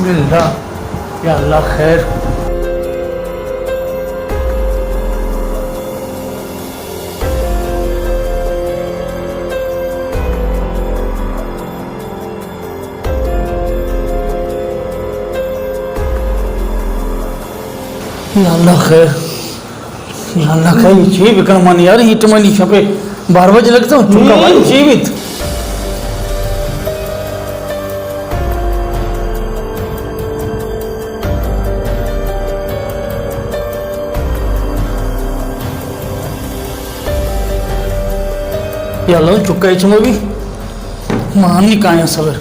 बिस्मिल्लाह। या अल्लाह खैर। या अल्लाह खैर। या अल्लाह खैर। ये बिकन मान यार ही टमनी छपे 12 बजे लगता हूँ चुका भाई जीवित। या अल्लाह चुका ही चमो भी मान नहीं काया सबर।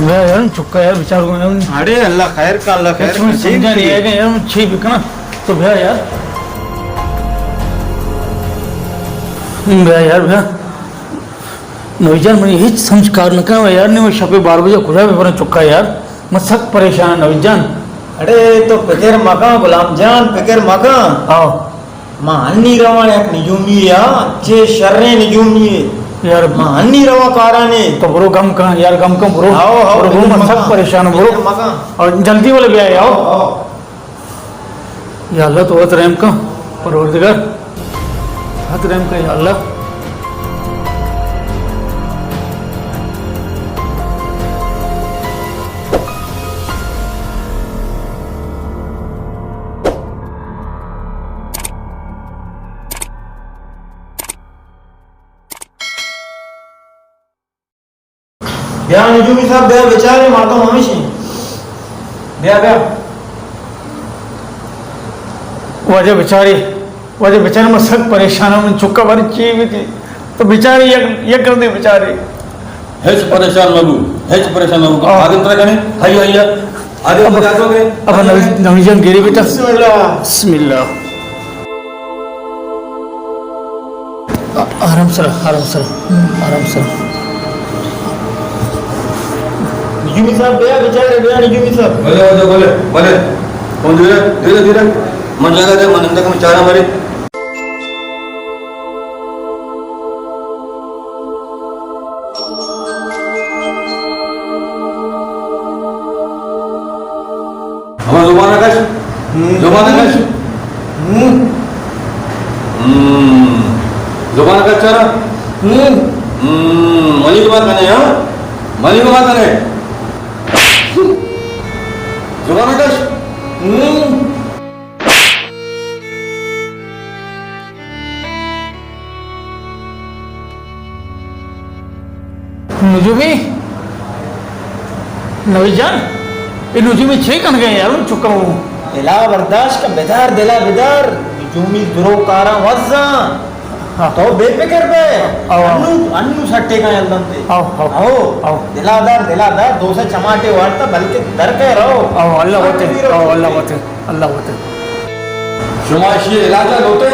यार चुका यार विचार को अरे अल्लाह खैर का अल्लाह खैर समझा नहीं है यार छह बिकना तो भैया यार भैया नवीजान मैंने यही संस्कार न कहा यार ने वो शपे 12 बजे खुदा भी चुका यार मैं सख्त परेशान नवीजान। अरे तो फिकर मका गुलाम जान फिकर मका आओ मां अन्नी रवा एक निजुमी या जे शर्रे निजुमी यार मां अन्नी रवा काराने तो ब्रो गम का यार गम कम ब्रो आओ आओ ब्रो मैं सख्त परेशान हूं ब्रो मका और जल्दी वाले भी आए आओ आओ या अल्लाह तो वत रहम का परवरदिगार हत रहम का या अल्लाह। ब्या निजुमी साहब ब्या बेचारे मारता हूं हमेशा ब्या ब्या वजह बेचारे मैं सख्त परेशान हूं चुका बारी चाहिए भी थी तो बेचारे ये कर दे बेचारे हेच परेशान बाबू आगे तरह कने हाय हाय आगे बता दोगे अब नवीजन गिरी बेटा बिस्मिल्लाह आराम से आराम से निजुमी साहब ब्या बेचारे ब्या निजुमी साहब बोले कौन धीरे मन जागा दे मन अंदर में चारा मारे हमारा जुबान आकाश जुबान आकाश चारा मनी की बात करने हाँ मनी की बात करने जुबान आकाश नुजुमी नवीजान ये नुजुमी छह कन गए यार मैं चुका हूँ दिला बर्दाश्त का बेदार दिला बेदार निजुमी दुरो कारा वज़ा हाँ तो बेफिक्र पे आओ अन्नू सट्टे का यल्दम ते आओ आओ दिलादार दो से चमाटे वार्ता बल्कि दर के रहो आओ अल्लाह होते शुमाशी इलाजा होते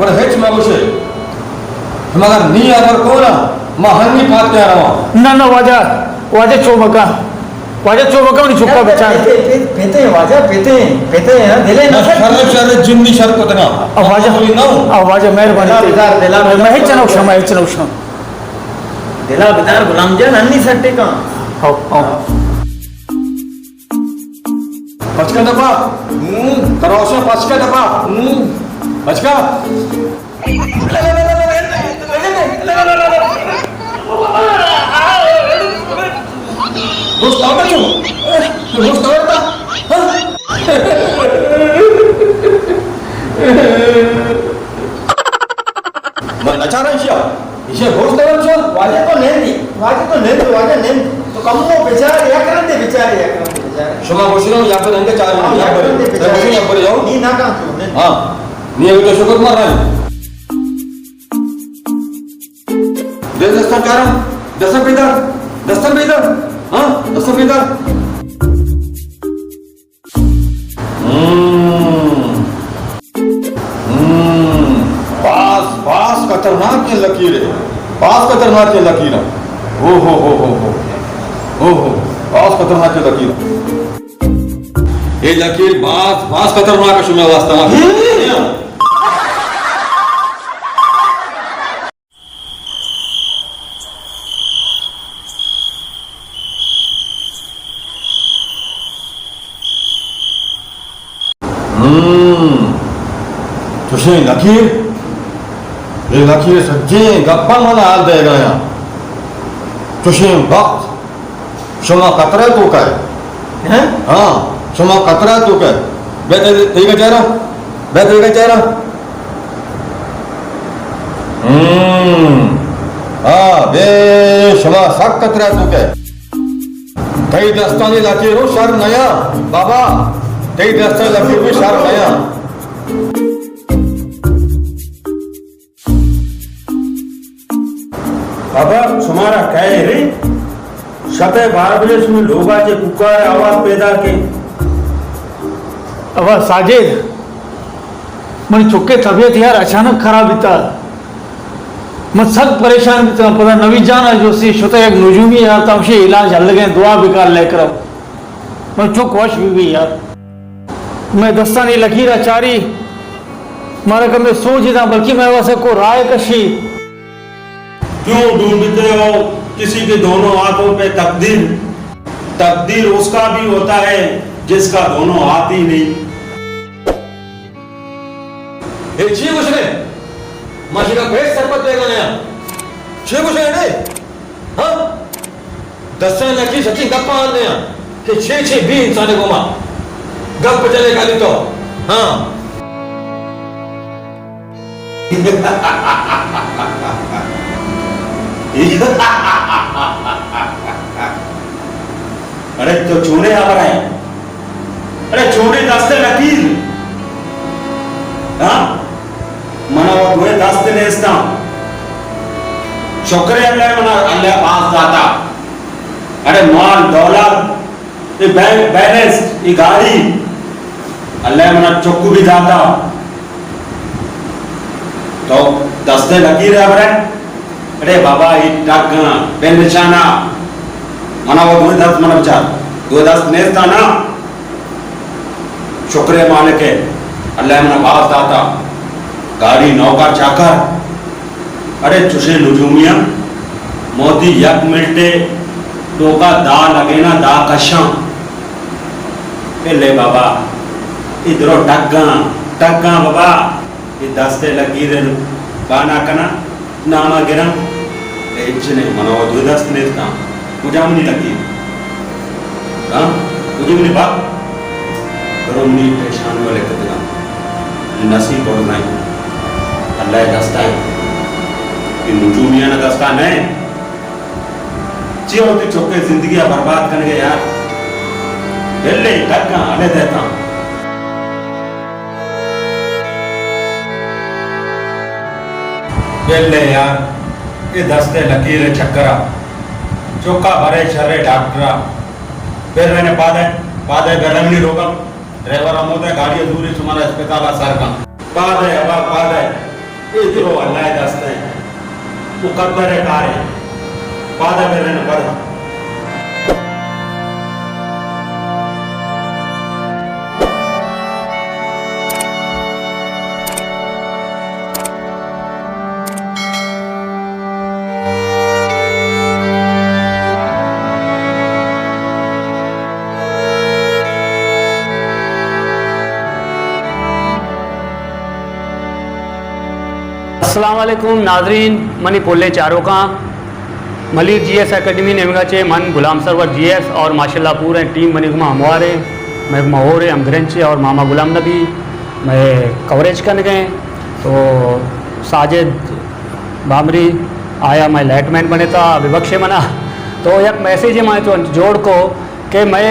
बर हेच मागोशे मगर नी अगर कोना महनी फात के रहा ना वाजा चोबका नहीं चुका बेचारे पेते वाजा पेते हैं दिले ना शर जिंदी शर को तना आवाज मेहरबानी दिला मैं ही चनौशा दिला बेदार गुलाम जान अन्नी सट्टे का आओ पचका दबा करोशा पचका दबा पचका Gustavo cyo. Gustavo ta. Man acara isya. Isya Gustavo cyo. वाजे तो नहीं तो कम वो बेचारे या करते बेचारे शुमा बोशिनो या पर अंदर चार मिनट या पर बोशिनो या पर जाओ नी ना का तो हां नी अभी तो शुक्र मार रहा है दस्तर बेदर हाँ दस्तर बेदर पास खतरनाक ये लकीर है पास खतरनाक ये लकीर है हो पास खतरनाक ये लकीर ये लकीर पास खतरनाक है शुमे वास्ता तुझे लकीर ये लकीर सज्जे गप्पा मला हाल दे गया तुझे वक्त शुमा कतरा तो काय हैं हाँ शुमा कतरा तो काय बेटे तेरी का चेहरा बेटे तेरी का चेहरा हाँ बे शुमा सक कतरा तो काय तेरी दस्तानी लकीर हो शर नया बाबा तेरी दस्तानी लकीर भी शर नया बाबा तुम्हारा क्या है रे शबे 12 बजे सुन लोग आज पुकार आवाज पैदा के अब साजिद मन चुके तबीयत यार अचानक खराब था मैं सख्त परेशान था पता नवी जाना जो सी शुता एक नजूमी यार तब से इलाज हल गए दुआ बेकार लेकर मैं चुक वश भी यार मैं दस्तानी लकीर अचारी मारे कब मैं सोच ही था बल्कि मैं वैसे को राय कशी क्यों ढूंढते हो किसी के दोनों हाथों पे तकदीर तकदीर उसका भी होता है जिसका दोनों हाथ ही नहीं ये छी कुछ ने माशी का पेट सर पर देगा नया छी कुछ ने हाँ दस्तान लकी सच्ची गप्पा आने हैं कि छे छे भी इंसाने को मां गप चले गाली तो हाँ अरे तो चूने आ रहे हैं अरे चूने दस्ते लकीर हाँ मना वो तुम्हें दस्ते ने इसना शुक्र अल्लाह मना अल्लाह पास जाता अरे माल दौलत ये बैंक बैलेंस ये गाड़ी अल्लाह मना चुक्कू भी जाता तो दस्ते लकीर है अरे बाबा ये टक बेन निशाना मना वो तुम्हें दस्त मना विचार दो दस्त नेस्ता ना शुक्र मालिक है अल्लाह मना बास दाता गाड़ी नौकर चाकर अरे चुशे लुजुमिया मोदी यक मिलते टोका दा लगे ना दा कशा ले बाबा इधरो टक्का बाबा ये दस्ते लगी दे बाना कना नामा गिरम इच्छने मनो दो दस्त नेस्ता मुझे नहीं लगी हाँ मुझे नहीं बात करो नहीं परेशान वाले कदना नसीब और नहीं अल्लाह दस्ता है कि नुजूमिया ना दस्ता नहीं चियो तो चौके जिंदगी बर्बाद करने यार बेले टक्का अले देता बेले यार ये दस्ते लकीर चक्करा चौका भरे शरे डॉक्टरा फिर मैंने पादे गलंगली रोकम ड्राइवर अमोदे गाड़ी दूरी तुम्हारा अस्पताल सर का पादे अब पादे इधरो अल्लाह दस्ते मुकद्दर है कारे पादे फिर मैंने पढ़ा अस्सलाम वालेकुम नाजरीन मनी पोले चारों का मलिक जीएस एकेडमी नेमगाचे मन गुलाम सरवर जीएस और माशाल्लाह पूरे टीम मनी गुमा हमारे मैं महोरे अमगरेंचे और मामा गुलाम नबी मैं कवरेज करने गए तो साजिद बामरी आया मैं लाइटमैन बने था विवक्षे मना तो एक मैसेज है मैं तो जोड़ को कि मैं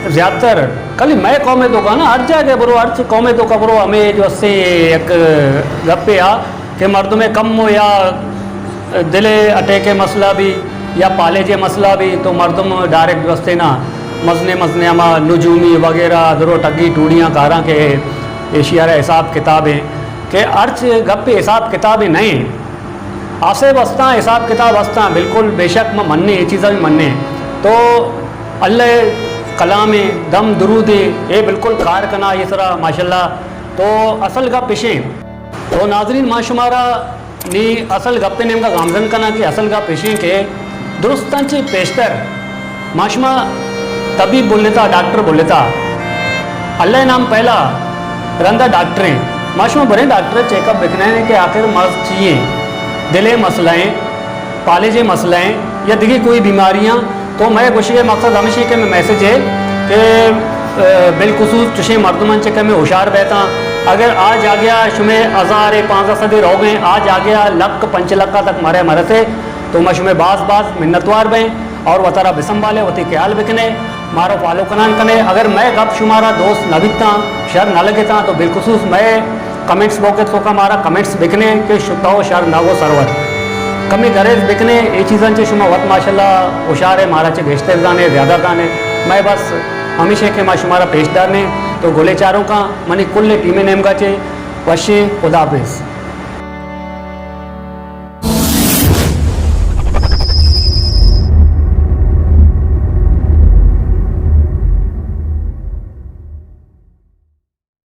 ज़्यादातर कल मैं कौमे तो का ना हर जगह बरो हर कौमे तो का बरो हमें जो से एक गप्पे आ कि मर्द में कम हो या दिले अटैक के मसला भी या पाले जे मसला भी तो मर्दम डायरेक्ट वस्ते ना मजने अमा नजूमी वगैरह दरो टगी टूड़ियाँ कारा के एशिया हिसाब किताबें के अर्थ गप्पे हिसाब किताबें नहीं आसे वस्ता हिसाब किताब वस्ता बिल्कुल बेशक मैं मन्ने ये चीज़ा भी मन्ने तो अल्लाह कलाम दम दरूद ये बिल्कुल कार कना ये तरह माशाल्लाह तो असल गप पेशे तो नाजरीन माशुमारा नी असल गप्पे नेम का गामजन कना कि असल गप पेशे के दुरुस्तांचे पेशतर माशुमा तबीब बोल लेता डॉक्टर बोल लेता अल्लाह नाम पहला रंदा डॉक्टरें माशूम बड़े डॉक्टर चेकअप देखने हैं कि आखिर मर्ज चाहिए दिले मसलाएँ पालेजे मसलाएँ या देखिए कोई बीमारियाँ। तो मैं कुछ के मकसद हमेशा के मैं मैसेज है कि बिलखसूस चुशे मर्दमन चे के मैं होशियार बहता। अगर आज आ गया शुमे 1000-5000 सदी रह गए, आज आ गया लक 5 लक्का तक मरे मरते तो मैं शुमे बास मिन्नतवार बें और वह तारा बिसंबाले वती ख्याल बिकने मारो फालो कनान कने। अगर मैं गप शुमारा दोस्त न बिकता शर न लगेता तो बिलखसूस मैं कमेंट्स बॉक्स तो का मारा कमेंट्स बिकने के शुताओ शर ना वो सरवर कमी गरेज बिकने ये चीज़ां चे शुमा वत माशाल्लाह होशियार है मारा चे गेश्ते जाने ज़्यादा काने। मैं बस हमेशा के माँ शुमारा पेशदार ने तो गोले चारों का मनी कुल्ले टीमें नेम का चे वशे खुदा हाफिज़।